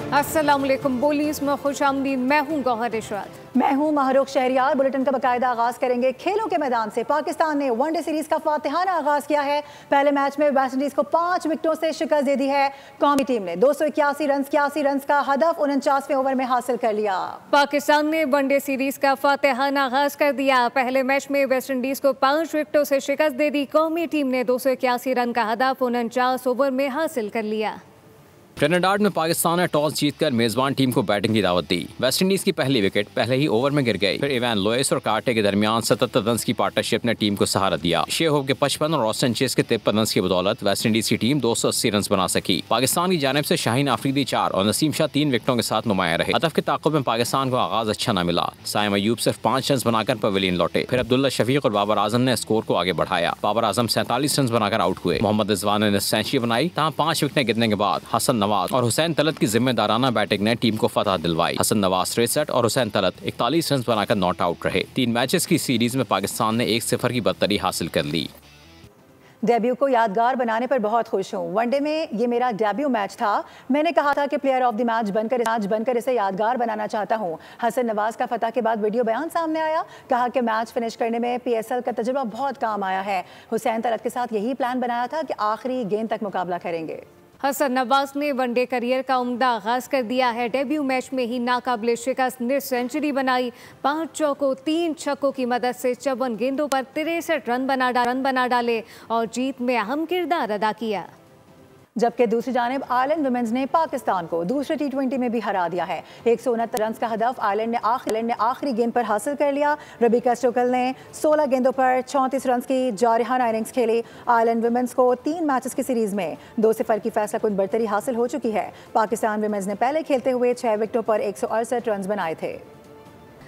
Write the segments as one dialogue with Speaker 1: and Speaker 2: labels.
Speaker 1: अस्सलाम वालेकुम। बोलीस में खुशामदीद। मैं हूँ गौहर इशरात।
Speaker 2: मैं हूँ महरूख शहरियार। बुलेटिन का बाकायदा आगाज करेंगे खेलों के मैदान से। पाकिस्तान ने वनडे सीरीज का फातिहाना आगाज किया है। पहले मैच में वेस्ट इंडीज को 5 विकेटों से शिकस्त दे दी है। कौमी टीम ने 281 रन का हदफ 49वें ओवर में हासिल कर लिया।
Speaker 1: पाकिस्तान ने वनडे सीरीज का फातिहाना आगाज कर दिया। पहले मैच में वेस्ट इंडीज को 5 विकेटों से शिकस्त दे दी। कौमी टीम ने 281 रन का हदफ 49 ओवर में हासिल कर लिया।
Speaker 3: ट्रिनिडाड में पाकिस्तान ने टॉस जीतकर मेजबान टीम को बैटिंग की दावत दी। वेस्ट इंडीज की पहली विकेट पहले ही ओवर में गिर गई। फिर इवान लोइस और कार्टे के दरमियान 77 रन की पार्टनरशिप ने टीम को सहारा दिया। शेहोब के 55 और ऑस्टिन चेस के 53 रन की बदौलत वेस्ट इंडीज की टीम 280 रन बना सकी। पाकिस्तान की जानिब से शाहीन आफरीदी 4 और नसीम शाह 3 विकेटों के साथ नुमाया रहे। हदफ के ताक़ुब में पाकिस्तान को आगाज अच्छा न मिला। साइम अयूब सिर्फ 5 रन बनाकर पवेलियन लौटे। फिर अब्दुल्ला शफीक और बाबर आजम ने स्कोर को आगे बढ़ाया। बाबर आजम 47 रन बनाकर आउट हुए। मोहम्मद रिजवान ने सेंचुरी बनाई। तहाँ 5 विकेटें गिरने के बाद हसन नवाज और हुसैन तलत की जिम्मेदाराना बैटिंग ने टीम को फतह दिलवाई। हसन नवाज 63 और हुसैन तलत 41 रन बनाकर नॉट आउट रहे। 3 मैचेस की सीरीज में पाकिस्तान ने 1-0 की बर्तरी हासिल कर ली।
Speaker 2: डेब्यू को यादगार बनाने पर बहुत खुश हूँ। वनडे में ये मेरा डेब्यू मैच था। मैंने कहा था कि प्लेयर ऑफ द मैच बनकर इसे यादगार बनाना चाहता हूँ। हसन नवाज का फतह के बाद वीडियो बयान सामने आया। कहा कि मैच फिनिश करने में PSL का तजुर्बा बहुत काम आया है। हुसैन तलत के साथ यही प्लान बनाया था कि आखिरी गेंद तक मुकाबला करेंगे।
Speaker 1: हसन नवाज ने वनडे करियर का उम्दा आगाज कर दिया है। डेब्यू मैच में ही नाकाबिले शिकस्त निर सेंचुरी बनाई। 5 चौकों 3 छक्कों की मदद से 54 गेंदों पर 63 रन बना डाले और जीत में अहम किरदार अदा किया।
Speaker 2: जबकि दूसरी जानिब आयरलैंड वुमेन्स ने पाकिस्तान को दूसरे T20 में भी हरा दिया है। 169 रन का हदफ आयरलैंड ने आखिरी गेंद पर हासिल कर लिया। रबीका स्टोकल ने 16 गेंदों पर 34 रन की जारहाना इनिंग्स खेली। आयरलैंड वुमेन्स को 3 मैचेस की सीरीज में 2-0 की फैसला कुन बर्तरी हासिल हो चुकी है। पाकिस्तान वुमेन्स ने पहले खेलते हुए 6 विकेटों पर 168 रन बनाए थे।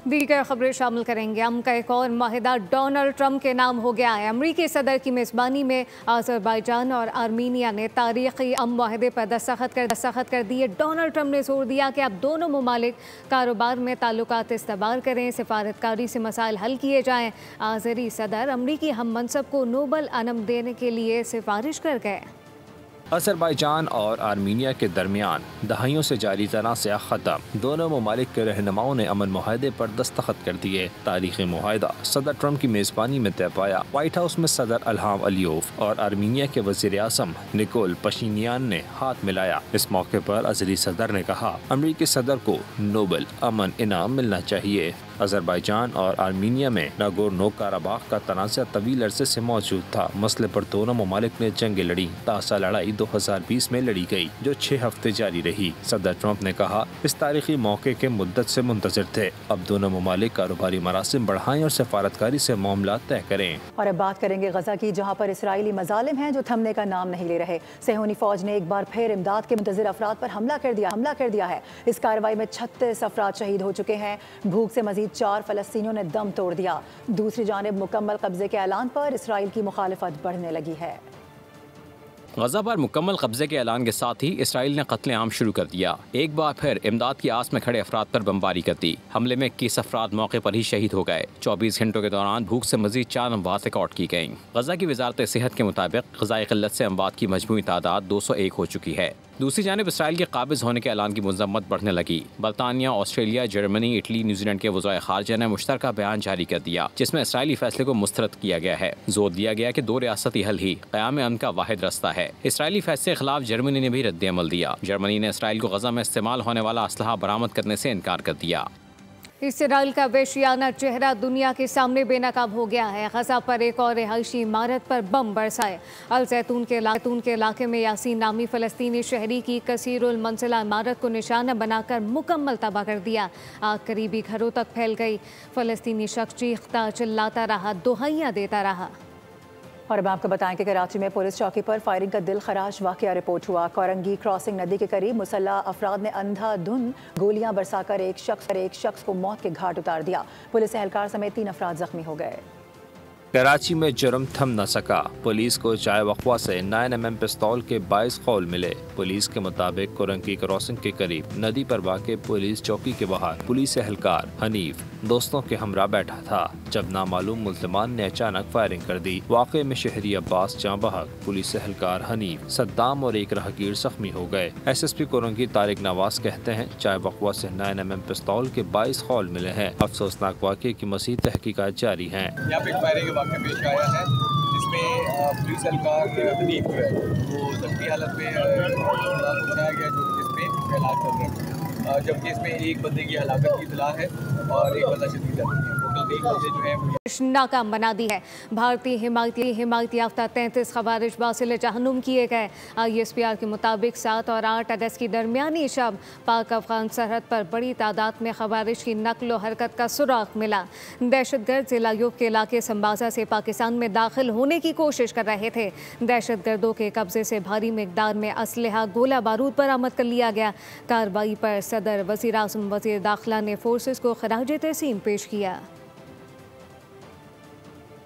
Speaker 1: दीगर खबरें शामिल करेंगे। अम का एक और माहिदा डोनाल्ड ट्रंप के नाम हो गया है। अमरीकी सदर की मेज़बानी में अज़रबैजान और आर्मीनिया ने तारीखी अम माहिदे पर दस्तखत कर दिए। डोनाल्ड ट्रंप ने जोर दिया कि अब दोनों ममालिक कारोबार में ताल्लुकात इस्तेमाल करें, सिफारतकारी से मसाइल हल किए जाएँ। आज़री सदर अमरीकी हम मनसब को नोबल अनम देने के लिए सिफारिश कर गए।
Speaker 4: अज़रबैजान और आर्मीनिया के दरमियान दहाइयों से जारी तनाज़ा ख़त्म। दोनों ममालिक के रहनुमाओं ने अमन मुआहदे पर दस्तखत कर दिए। तारीख़ी मुआहदा सदर ट्रंप की मेज़बानी में तय पाया। व्हाइट हाउस में सदर इल्हाम अलियोव और आर्मीनिया के वज़ीर आज़म निकोल पशिनियान ने हाथ मिलाया। इस मौके पर अज़री सदर ने कहा, अमरीकी सदर को नोबल अमन इनाम मिलना चाहिए। अज़रबैजान और आर्मीनिया में नागोर्नो काराबाख का तनाज़ा तवील अरसे से मौजूद था। मसले पर दोनों ममालिक ने जंग लड़ी। ताज़ा लड़ाई 2020 में लड़ी गई, जो 6 हफ्ते जारी रही। सदर ट्रंप ने कहा, इस तारीखी मौके के मुद्दत से मुंतज़िर थे। अब दोनों ममालिक कारोबारी मरासिम बढ़ाएं और सफारतकारी से मामला तय करें।
Speaker 2: और अब बात करेंगे गजा की, जहाँ पर इसराइली मजालिम हैं जो थमने का नाम नहीं ले रहे। सेहूनी फौज ने एक बार फिर इमदाद के मुंतज़िर अफराद पर हमला कर दिया है। इस कार्रवाई में 36 अफराद शहीद हो चुके हैं। भूख से मजीद 4 फ़लस्तीनियों ने दम तोड़ दिया। दूसरी जानिब मुकम्मल कब्जे के ऐलान पर इसराइल की मुखालिफत बढ़ने लगी है।
Speaker 3: गजा पर मुकम्मल कब्जे के ऐलान के साथ ही इसराइल ने कत्लेआम शुरू कर दिया। एक बार फिर इमदाद की आस में खड़े अफराद पर बमबारी कर दी। हमले में 21 अफराद मौके पर ही शहीद हो गए। 24 घंटों के दौरान भूख से मजीद 4 अमवात रिकॉर्ड की गयी। गजा की वजारत सेहत के मुताबिक गजाई किल्लत से अमवात की मजमूई तादाद 201 हो चुकी है। दूसरी जानिब इसराइल के काबिज होने के ऐलान की मजम्मत बढ़ने लगी। बरतानिया, ऑस्ट्रेलिया, जर्मनी, इटली, न्यूजीलैंड के वज़ाए ख़ारजा ने मुश्तरका बयान जारी कर दिया, जिसमें इसराइली फैसले को मुस्तरद किया गया है। जोर दिया गया कि 2 रियासती हल ही क़याम अमन का वाहिद रास्ता है। इसराइली फैसले के खिलाफ जर्मनी ने भी रद्द-ए-अमल दिया। जर्मनी ने इसराइल को गजा में इस्तेमाल होने वाला असलहा बरामद करने से इनकार कर दिया।
Speaker 1: इसराइल का वहशियाना चेहरा दुनिया के सामने बेनकाब हो गया है। गजा पर एक और रिहायशी इमारत पर बम बरसाए। अल जैतून के इलाके में यासीन नामी फ़लस्तीनी शहरी की कसीरुल मंजिला इमारत को निशाना बनाकर मुकम्मल तबाह कर दिया। आग करीबी घरों तक फैल गई। फ़लस्तीनी शख्स चीखता चिल्लाता रहा, दुहाइयाँ देता रहा।
Speaker 2: और अब आपको बताएं कि कराची में पुलिस चौकी पर फायरिंग का दिल खराश वाकया रिपोर्ट हुआ। कोरंगी क्रॉसिंग नदी के करीब मुसल्लह अफराद ने अंधाधुंध गोलियां बरसाकर एक शख्स को मौत के घाट उतार दिया। पुलिस एहलकार समेत 3 अफराद जख्मी हो गए।
Speaker 4: कराची में जुर्म थम न सका। पुलिस को चाय वक़्वा से 9mm पिस्तौल के 22 खौल मिले। पुलिस के मुताबिक कुरंकी क्रॉसिंग के करीब नदी पर वाक़े पुलिस चौकी के बाहर पुलिस एहलकार हनीफ दोस्तों के हमरा बैठा था जब नामालूम मुल्ज़िमान ने अचानक फायरिंग कर दी। वाक़े में शहरी अब्बास जाँ बहक, पुलिस एहलकार हनीफ, सद्दाम और एक राहगीर जख्मी हो गए। SSP कुरंकी तारिक नवाज कहते हैं चाय वक़्वा से 9mm पिस्तौल के 22 खौल मिले हैं। अफसोसनाक वाक़े की मज़ीद तहकीकात जारी हैं।
Speaker 5: वाक़या पेश आया है जिसमें पुलिस एहलकार हनीफ जो है वो जख्मी हालत में पहुँचाया गया जो जिसमें इलाज चल रहा है, जबकि इसमें एक बंदे की हलाकत की इतला है और एक बंदा शदीद जख्मी है। टोटल 3 बंदे जो हैं
Speaker 1: नाकाम बना दी है। भारतीय हिमायत याफ्ता 33 खवारिज बासिल जहन्नुम किए गए। ISPR के मुताबिक 7 और 8 अगस्त की दरमियानी शब पाक अफगान सरहद पर बड़ी तादाद में खवारिज की नकलो हरकत का सुराग मिला। दहशतगर्द जिला युग के इलाके संबाजा से पाकिस्तान में दाखिल होने की कोशिश कर रहे थे। दहशतगर्दों के कब्जे से भारी मिकदार में असलहा गोला बारूद बरामद कर लिया गया। कार्रवाई पर सदर, वज़ीर आज़म, वज़ीर दाखिला ने फोर्सेस को खराज तहसीन पेश किया।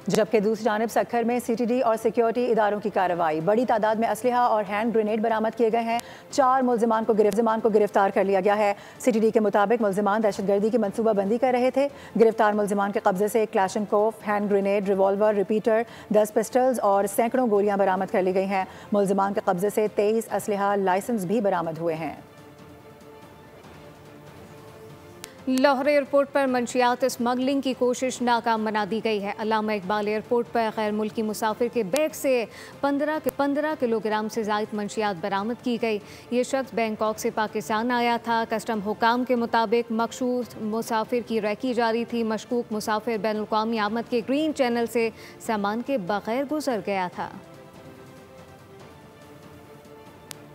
Speaker 2: जबकि दूसरी जानिब सक्खर में CTD और सिक्योरिटी इदारों की कार्रवाई, बड़ी तादाद में असलहा और हैंड ग्रेनेड बरामद किए गए हैं। 4 मुल्ज़िमान को गिरफ्तार कर लिया गया है। CTD के मुताबिक मुल्ज़िमान दहशतगर्दी की मनसूबाबंदी कर रहे थे। गिरफ्तार मुल्ज़िमान के कब्जे से Kalashnikov, hand grenade, revolver, repeater, 10 pistols और सैकड़ों गोलियां बरामद कर ली गई हैं। मुल्ज़िमान के कब्जे से 23 असलहा लाइसेंस भी बरामद हुए हैं।
Speaker 1: लाहौर एयरपोर्ट पर मंशियात स्मगलिंग की कोशिश नाकाम बना दी गई है। अल्लामा इकबाल एयरपोर्ट पर गैर मुल्की मुसाफिर के बैग से 15 किलोग्राम से ज़ायद मंशियात बरामद की गई। ये शख्स बैंकॉक से पाकिस्तान आया था। कस्टम हुकाम के मुताबिक मखसूस मुसाफिर की रैकी जारी थी। मशकूक मुसाफिर बैनुल-अक़वामी आमद के ग्रीन चैनल से सामान के बगैर गुजर गया था।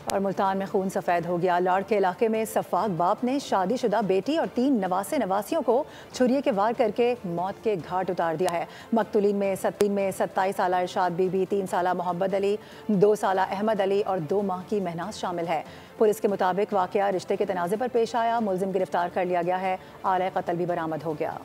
Speaker 2: और मुल्तान में खून सफ़ेद हो गया। लाड़ के इलाके में सफ़ाक बाप ने शादीशुदा बेटी और 3 नवासियों को छुरिये के वार करके मौत के घाट उतार दिया है। मकतूलीन में 27 साला इरशाद बीबी, 3 साला मोहम्मद अली, 2 साला अहमद अली और 2 माह की महनाज शामिल है। पुलिस के मुताबिक वाक़या रिश्ते के तनाज़े पर पेश आया। मुलजिम गिरफ्तार कर लिया गया है। आले कत्ल भी बरामद हो गया।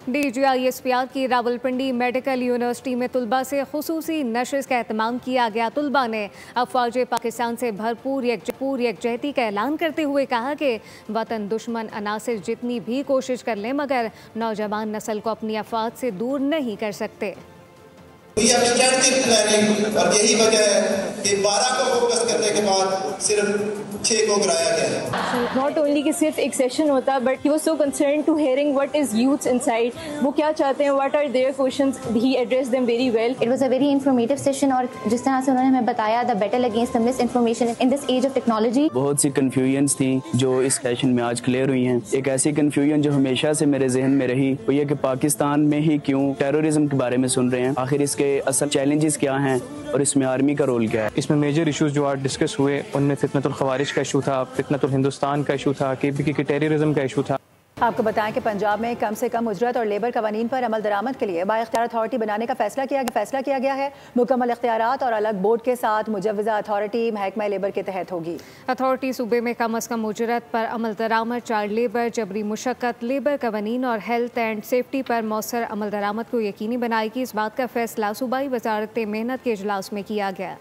Speaker 1: DG ISPR की रावलपिंडी मेडिकल यूनिवर्सिटी में तुलबा से खुसूसी नशिस्त का एहतमाम किया गया। तुलबा ने अफवाज पाकिस्तान से भरपूर यकजहती का ऐलान करते हुए कहा कि वतन दुश्मन अनासिर जितनी भी कोशिश कर लें मगर नौजवान नस्ल को अपनी अफवाज से दूर नहीं कर सकते।
Speaker 6: और यही वजह है कि 12 को फोकस करने के बाद सिर्फ 6 को गिराया गया।
Speaker 7: नॉट ओनली कि सिर्फ एक सेशन होता but he was so concerned to hearing what is youths inside, वो क्या चाहते हैं, what are their questions, he address them very well.
Speaker 8: It was a very informative session और जिस तरह से उन्होंने हमें बताया the battle against the misinformation in this age of technology.
Speaker 9: बहुत सी कन्फ्यूजन्स थी जो इस सेशन में आज क्लियर हुई हैं। एक ऐसी कन्फ्यूजन जो हमेशा से मेरे जहन में रही वो ये कि पाकिस्तान में ही क्यों टेररिज्म के बारे में सुन रहे हैं, आखिर इसके असल चैलेंजेस क्या हैं और इसमें आर्मी का रोल क्या है।
Speaker 10: इसमें मेजर इश्यूज जो आज डिस्कस हुए उनमें फितनतुल खवारिज का इशू था, फितनतुल हिंदुस्तान का इशू था, KPK के टेररिज्म का इशू था।
Speaker 2: आपको बताएं कि पंजाब में कम से कम उजरत और लेबर कवानीन पर अमल दरामद के लिए बाइख्तियार अथॉरिटी बनाने का फैसला किया गया है। मुकम्मल इख्तियारात और अलग बोर्ड के साथ मुजव्वज़ा अथॉरिटी महकमा लेबर के तहत होगी।
Speaker 1: अथॉरिटी सूबे में कम अज़ कम उजरत पर अमल दरामद, चाइल्ड लेबर, जबरी मुशक्कत, लेबर कवानीन और हेल्थ एंड सेफ्टी पर मौसर अमल दरामद को यकीनी बनाएगी। इस बात का फैसला सूबाई वज़ारत मेहनत के इजलास में किया गया।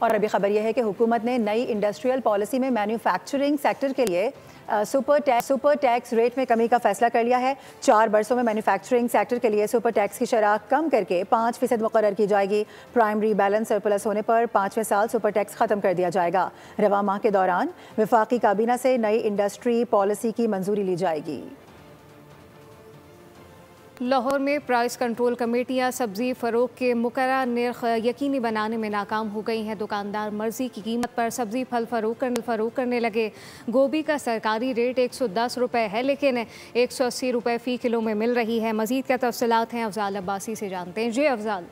Speaker 2: और अभी खबर यह है कि हुकूमत ने नई इंडस्ट्रियल पॉलिसी में मैन्युफैक्चरिंग सेक्टर के लिए सुपर टैक्स रेट में कमी का फैसला कर लिया है। 4 बरसों में मैन्युफैक्चरिंग सेक्टर के लिए सुपर टैक्स की शरह कम करके 5% मुकर्रर की जाएगी। प्राइमरी बैलेंस सरप्लस होने पर 5वें साल सुपर टैक्स ख़त्म कर दिया जाएगा। रवा माह के दौरान वफाकी काबीना से नई इंडस्ट्री पॉलिसी की मंजूरी ली जाएगी।
Speaker 1: लाहौर में प्राइस कंट्रोल कमेटियां सब्जी फ़रोख के मुकर्रर निर्ख यकीनी बनाने में नाकाम हो गई हैं। दुकानदार मर्जी की कीमत पर सब्जी फल फरोख करने लगे। गोभी का सरकारी रेट 110 रुपये है लेकिन 180 रुपये फ़ी किलो में मिल रही है। मज़ीद क्या तफसीलात हैं अफजाल अब्बासी से जानते हैं। जी अफजाल।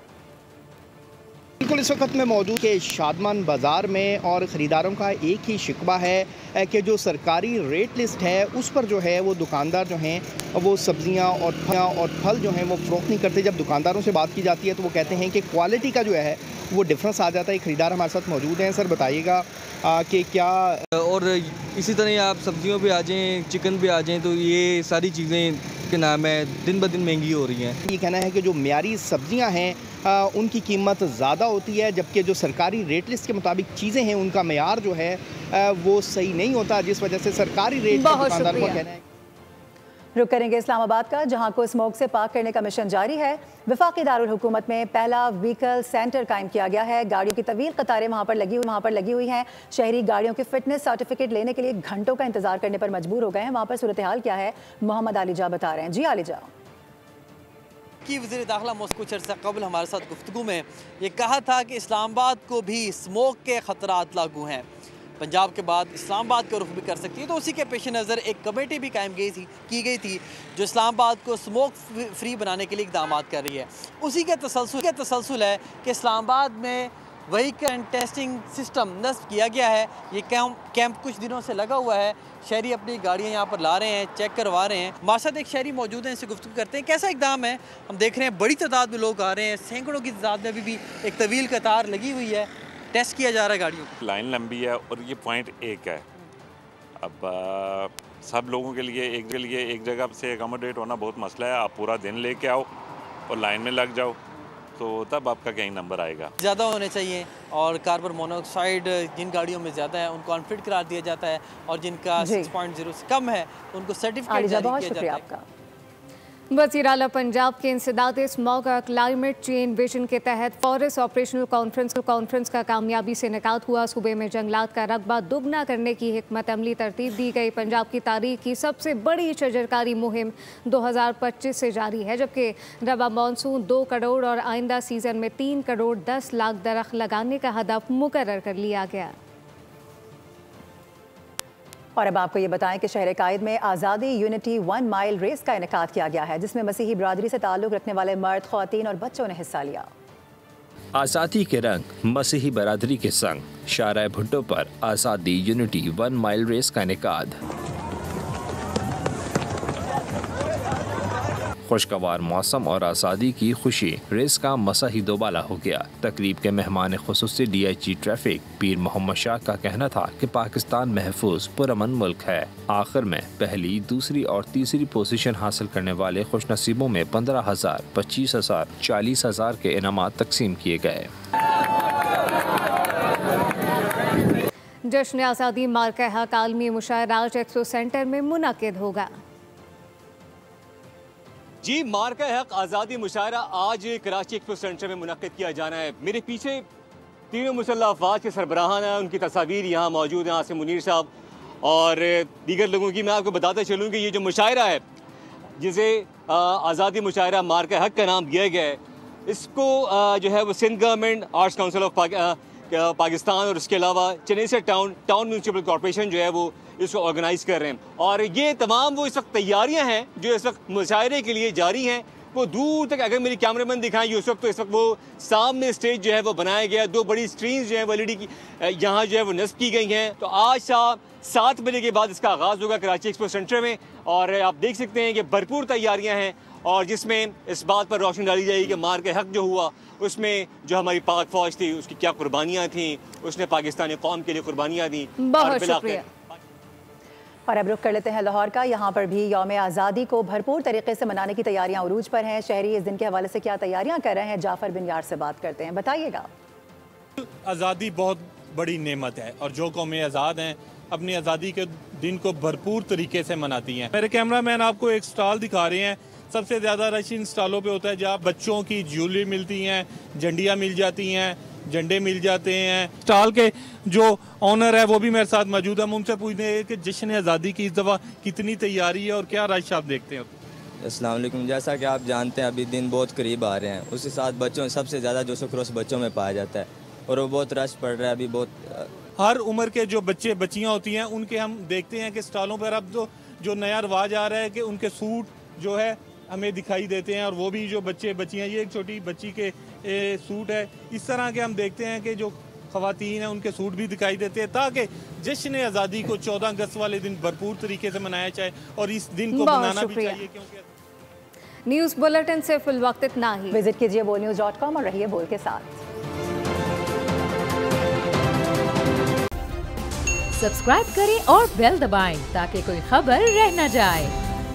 Speaker 11: बिल्कुल इस वक्त में मौजूद के शादमान बाज़ार में और ख़रीदारों का एक ही शिकवा है कि जो सरकारी रेट लिस्ट है उस पर जो है वो दुकानदार जो हैं वो सब्ज़ियाँ और फल जो हैं वो फ़रोख्त नहीं करते। जब दुकानदारों से बात की जाती है तो वो कहते हैं कि क्वालिटी का जो है वो डिफरेंस आ जाता है। ख़रीदार हमारे साथ मौजूद हैं। सर बताइएगा कि क्या,
Speaker 12: और इसी तरह आप सब्जियों पे आ जाएँ, चिकन पे आ जाएँ तो ये सारी चीज़ें के नाम है दिन ब दिन महंगी हो रही हैं।
Speaker 11: ये कहना है कि जो मियारी सब्जियां हैं उनकी कीमत ज़्यादा होती है, जबकि जो सरकारी रेट लिस्ट के मुताबिक चीज़ें हैं उनका मेयार जो है वो सही नहीं होता, जिस वजह से सरकारी रेट दुकानदार को कहना है।
Speaker 2: रुक करेंगे इस्लामाबाद का, जहां को स्मोक से पाक करने का मिशन जारी है। वफाकी दारुल हुकूमत में पहला व्हीकल सेंटर कायम किया गया है। गाड़ियों की तवील कतारें वहां पर लगी हुई हैं। शहरी गाड़ियों के फिटनेस सर्टिफिकेट लेने के लिए घंटों का इंतजार करने पर मजबूर हो गए हैं। वहां पर सूरत हाल क्या है, मोहम्मद आलिजा बता रहे हैं। जी आलिजा।
Speaker 13: की वज़ीर दाखिला कुछ अर्सा कबल हमारे साथ गुफ्तगू में ये कहा था कि इस्लामाबाद को भी स्मोक के ख़तरात लागू हैं, पंजाब के बाद इस्लामाबाद का रुख भी कर सकती है। तो उसी के पेश नज़र एक कमेटी भी कायम की गई थी जो इस्लामाबाद को स्मोक फ्री बनाने के लिए इक़दाम कर रही है। उसी के तसलसल है कि इस्लामाबाद में व्हीकल टेस्टिंग सिस्टम नस्ब किया गया है। ये कैंप कुछ दिनों से लगा हुआ है। शहरी अपनी गाड़ियाँ यहाँ पर ला रहे हैं, चेक करवा रहे हैं। हमारे साथ एक शहरी मौजूद हैं, इनसे गुफ्तगू करते हैं कैसा इक़दाम है। हम देख रहे हैं बड़ी तादाद में लोग आ रहे हैं, सैकड़ों की तादाद में अभी भी एक तवील कतार लगी हुई है, टेस्ट किया जा रहा है गाड़ियों की।
Speaker 14: लाइन लंबी है और ये पॉइंट एक है। अब सब लोगों के लिए एक जगह से एकोमोडेट होना बहुत मसला है। आप पूरा दिन लेके आओ और लाइन में लग जाओ तो तब आपका कहीं नंबर आएगा। ज़्यादा
Speaker 13: होने चाहिए और कार्बन मोनोऑक्साइड जिन गाड़ियों में ज़्यादा है उनको अनफिट करार दिया जाता है और जिनका 6.0 से कम है उनको सर्टिफिकेट जारी किया जाता है।
Speaker 1: वज़ीर आला पंजाब के इंसदाद स्मॉग और क्लाइमेट चेंज विजन के तहत फॉरेस्ट ऑपरेशनल कॉन्फ्रेंस का कामयाबी से इनेकाद हुआ। सूबे में जंगलात का रकबा दुगना करने की हिकमत अमली तरतीब दी गई। पंजाब की तारीख की सबसे बड़ी शजरकारी मुहिम 2025 से जारी है, जबकि रबा मानसून 2 करोड़ और आइंदा सीज़न में 3 करोड़ 10 लाख दरख्त लगाने का हदफ मुकर्रर कर लिया गया।
Speaker 2: और अब आपको ये बताएं कि शहर कायद में आज़ादी यूनिटी 1 माइल रेस का इनेकाद किया गया है, जिसमें मसीही बिरादरी से ताल्लुक़ रखने वाले मर्द, ख़वातीन और बच्चों ने हिस्सा लिया।
Speaker 4: आज़ादी के रंग मसीही बरादरी के संग शाहराह भुट्टो पर आज़ादी यूनिटी 1 माइल रेस का इनेकाद। खुशगवार मौसम और आज़ादी की खुशी रेस का मसा ही दोबाला हो गया। तकरीब के मेहमान खुसूसी DIG ट्रैफिक पीर मोहम्मद शाह का कहना था कि पाकिस्तान महफूज पुरअमन मुल्क है। आखिर में पहली, दूसरी और तीसरी पोजीशन हासिल करने वाले खुशनसीबों में 15,000, 25,000, 40,000 के इनामात तकसीम किए गए।
Speaker 1: जश्न आज़ादी मार्का हक आलमी मुशायरा आज एक्सपो सेंटर में मुनक़िद होगा।
Speaker 15: जी, मार्का हक आज़ादी मुशायरा आज कराची एक्सपो सेंटर में मुनक़िद किया जाना है। मेरे पीछे तीनों मुसल्लह अफ़वाज के सरबराहान हैं, उनकी तस्वीर यहाँ मौजूद हैं, आसिम मुनीर साहब और दीगर लोगों की। मैं आपको बताता चलूँ कि ये जो मुशायरा है, जिसे आज़ादी मुशायरा मार्का हक का नाम दिया गया है, इसको जो है वो Sindh government, arts council of Pakistan और उसके अलावा चेन्नई से टाउन म्यूनसिपल कॉर्पोरेशन जो है वो इसको ऑर्गेनाइज़ कर रहे हैं। और ये तमाम वो इस वक्त तैयारियां हैं जो इस वक्त मुशायरे के लिए जारी हैं। वो दूर तक अगर मेरी कैमरामैन दिखाएंगे उस वक्त, तो इस वक्त वो सामने स्टेज जो है वो बनाया गया, 2 बड़ी स्क्रीन्स जो है वो LED की यहाँ जो है वो नस्ब की गई हैं। तो आज शाम 7 बजे के बाद इसका आगाज़ होगा कराची एक्सपो सेंटर में, और आप देख सकते हैं कि भरपूर तैयारियाँ हैं और जिसमें इस बात पर रोशनी डाली जाएगी कि मार्के हक जो हुआ उसमें जो हमारी पाक फौज थी उसकी क्या कुर्बानियाँ थी, उसने पाकिस्तानी कौम के लिए कुर्बानियाँ दी।
Speaker 1: बहुत शुक्रिया।
Speaker 2: और अब रुख कर लेते हैं लाहौर का। यहाँ पर भी यौम आज़ादी को भरपूर तरीके से मनाने की तैयारियाँ उरूज पर हैं। शहरी इस दिन के हवाले से क्या तैयारियाँ कर रहे हैं, जाफ़र बिन यार से बात करते हैं, बताइएगा।
Speaker 16: आज़ादी बहुत बड़ी नेमत है और जो कौमें आज़ाद हैं अपनी आज़ादी के दिन को भरपूर तरीके से मनाती हैं। मेरे कैमरामैन आपको एक स्टॉल दिखा रहे हैं। सबसे ज़्यादा रश इन स्टॉलों पे होता है जहाँ बच्चों की ज्वेलरी मिलती हैं, झंडियाँ मिल जाती हैं, झंडे मिल जाते हैं। स्टॉल के जो ऑनर है वो भी मेरे साथ मौजूद है। हम उनसे पूछते हैं कि जश्न आज़ादी की इस दफ़ा कितनी तैयारी है और क्या रश आप देखते हैं।
Speaker 17: अस्सलाम वालेकुम। जैसा कि आप जानते हैं अभी दिन बहुत करीब आ रहे हैं, उसके साथ बच्चों सबसे ज़्यादा जोश खरोश बच्चों में पाया जाता है और वो बहुत रश पड़ रहा है अभी बहुत।
Speaker 16: हर उम्र के जो बच्चे बच्चियाँ होती हैं उनके हम देखते हैं कि स्टॉलों पर अब तो जो नया रवाज आ रहा है कि उनके सूट जो है हमें दिखाई देते हैं और वो भी जो बच्चे बच्चियाँ, ये एक छोटी बच्ची के सूट है। इस तरह के हम देखते हैं कि जो ख़वातीन हैं उनके सूट भी दिखाई देते हैं ताकि जश्न आज़ादी को 14 अगस्त वाले दिन भरपूर तरीके से मनाया जाए और इस दिन को मनाना भी चाहिए। क्योंकि
Speaker 1: न्यूज़ बुलेटिन से फिल वक्त इतना ही।
Speaker 2: विजिट कीजिए bolnews.com और रहिए बोल के साथ।
Speaker 18: सब्सक्राइब करें और बेल दबाएं ताकि कोई खबर रह न जाए।